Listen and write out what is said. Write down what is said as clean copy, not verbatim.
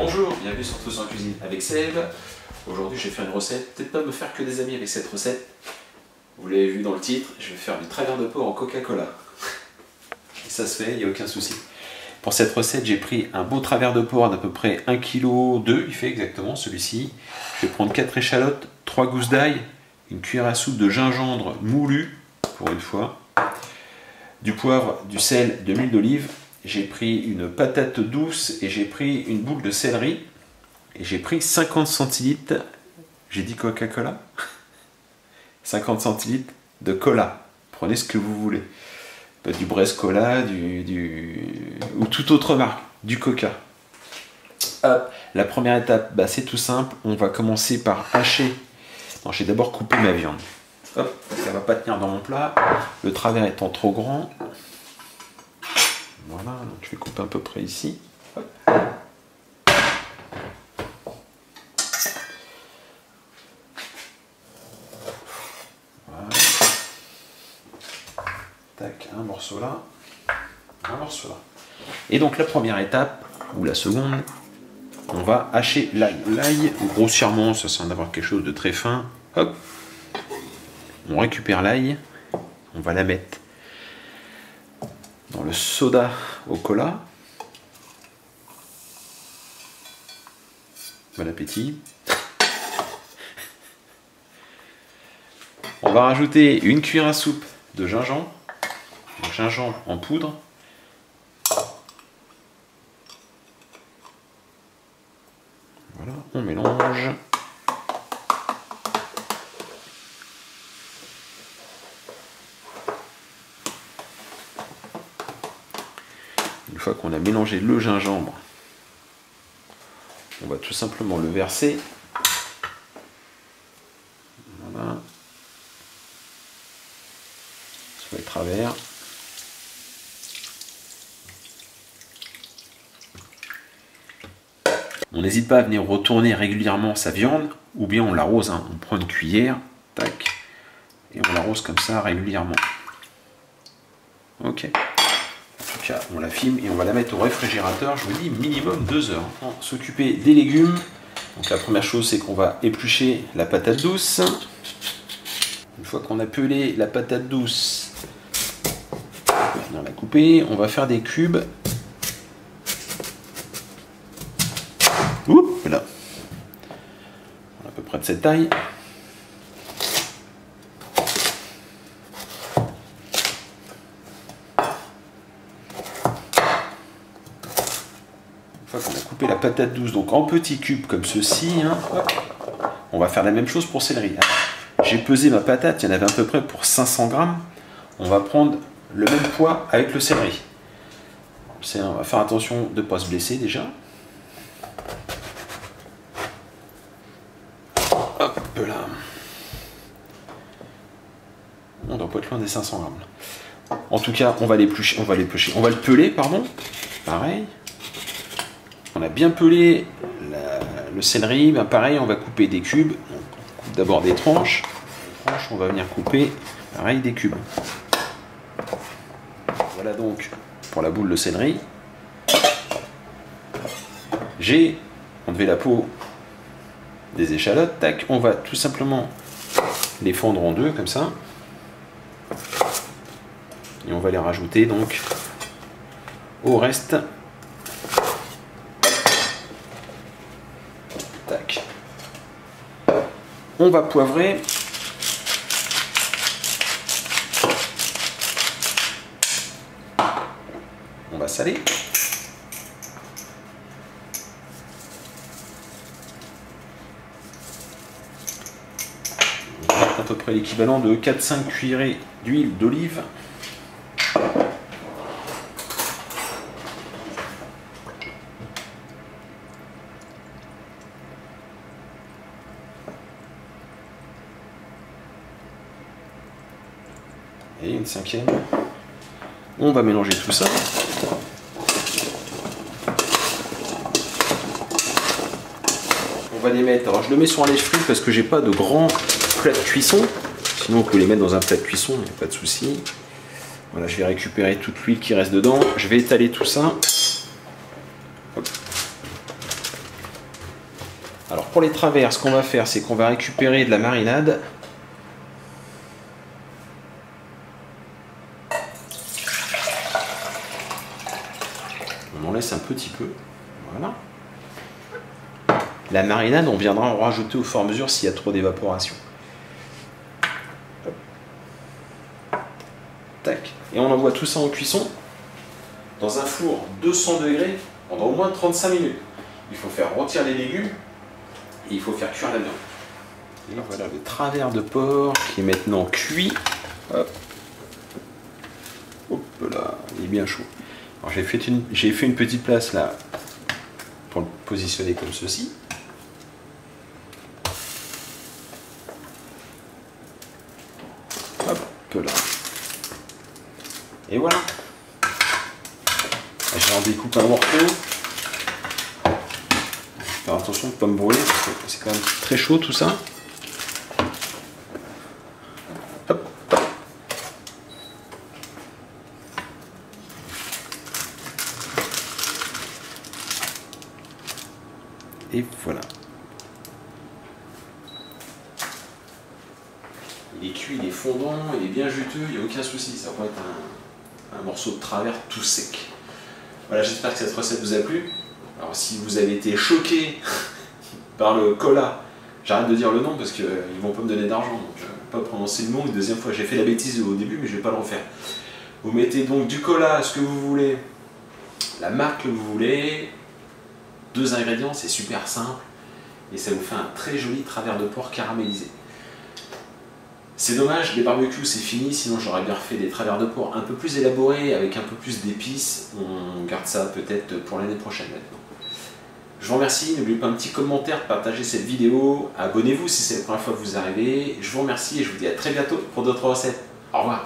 Bonjour, bienvenue sur Tous en Cuisine avec Seb. Aujourd'hui je vais faire une recette, peut-être pas me faire que des amis avec cette recette. Vous l'avez vu dans le titre, je vais faire du travers de porc en Coca-Cola. Et ça se fait, il n'y a aucun souci. Pour cette recette, j'ai pris un beau travers de porc d'à peu près 1,2 kg, il fait exactement celui-ci. Je vais prendre 4 échalotes, 3 gousses d'ail, une cuillère à soupe de gingembre moulu, pour une fois, du poivre, du sel, de l'huile d'olive. J'ai pris une patate douce et j'ai pris une boule de céleri. Et j'ai pris 50 centilitres, j'ai dit Coca-Cola 50 centilitres de cola. Prenez ce que vous voulez. Du Brest Cola, ou toute autre marque, du Coca. Hop. La première étape, c'est tout simple. On va commencer par hacher. Non, j'ai d'abord coupé ma viande. Hop, ça ne va pas tenir dans mon plat. Le travers étant trop grand. Voilà, donc je vais couper à peu près ici. Hop. Voilà. Tac, un morceau là. Un morceau là. Et donc la première étape, ou la seconde, on va hacher l'ail. L'ail, grossièrement, ça sert d'avoir quelque chose de très fin. Hop. On récupère l'ail. On va la mettre dans le soda au cola. Bon appétit. On va rajouter une cuillère à soupe de gingembre. Donc gingembre en poudre. Voilà, on mélange. Une fois qu'on a mélangé le gingembre, on va tout simplement le verser. Voilà. Sur les travers. On n'hésite pas à venir retourner régulièrement sa viande, ou bien on l'arrose, on prend une cuillère, tac, et on l'arrose comme ça régulièrement. Ok. En tout cas, on la filme et on va la mettre au réfrigérateur, je vous dis minimum 2 heures. On va s'occuper des légumes. Donc la première chose, c'est qu'on va éplucher la patate douce. Une fois qu'on a pelé la patate douce, on va venir la couper. On va faire des cubes. Ouh, là. À peu près de cette taille. Une fois qu'on a coupé la patate douce, donc en petits cubes comme ceci, on va faire la même chose pour céleri. J'ai pesé ma patate, il y en avait à peu près pour 500 grammes. On va prendre le même poids avec le céleri. On va faire attention de ne pas se blesser déjà. Hop là. On doit pas être loin des 500 grammes. En tout cas, on va l'éplucher, on va le peler, pardon. Pareil. On a bien pelé le céleri, pareil, on va couper des cubes. On coupe d'abord des tranches. On va venir couper, pareil, des cubes. Voilà donc pour la boule de céleri. J'ai enlevé la peau des échalotes. Tac, on va tout simplement les fendre en deux, comme ça. Et on va les rajouter donc au reste. Tac. On va poivrer. On va saler. On va mettre à peu près l'équivalent de 4-5 cuillerées d'huile d'olive. Et une 5e. On va mélanger tout ça. On va les mettre. Alors je le mets sur un lèche-frite parce que j'ai pas de grand plat de cuisson. Sinon on peut les mettre dans un plat de cuisson, il n'y a pas de souci. Voilà, je vais récupérer toute l'huile qui reste dedans. Je vais étaler tout ça. Hop. pour les travers, ce qu'on va faire, c'est qu'on va récupérer de la marinade. On en laisse un petit peu. Voilà. La marinade, on viendra en rajouter au fur et à mesure s'il y a trop d'évaporation. Tac. Et on envoie tout ça en cuisson dans un four 200 degrés pendant au moins 35 minutes. Il faut faire rôtir les légumes et il faut faire cuire la viande. Et voilà le travers de porc qui est maintenant cuit. Hop. Hop là, il est bien chaud. Alors j'ai fait une petite place là pour le positionner comme ceci. Hop là. Et voilà. J'en découpe un morceau. Faire attention de ne pas me brûler parce que c'est quand même très chaud tout ça. Hop. Et voilà. Il est cuit, il est fondant, il est bien juteux, il n'y a aucun souci. Ça va être un morceau de travers tout sec. Voilà, j'espère que cette recette vous a plu. Alors si vous avez été choqué par le cola, j'arrête de dire le nom parce qu'ils ne vont pas me donner d'argent, donc je ne vais pas prononcer le nom une deuxième fois. J'ai fait la bêtise au début, mais je ne vais pas le refaire. Vous mettez donc du cola, ce que vous voulez, la marque que vous voulez, 2 ingrédients, c'est super simple, et ça vous fait un très joli travers de porc caramélisé. C'est dommage, les barbecues c'est fini, sinon j'aurais bien refait des travers de porc un peu plus élaborés, avec un peu plus d'épices. On garde ça peut-être pour l'année prochaine maintenant. Je vous remercie, n'oubliez pas un petit commentaire, de partager cette vidéo, abonnez-vous si c'est la première fois que vous arrivez. Je vous remercie et je vous dis à très bientôt pour d'autres recettes. Au revoir.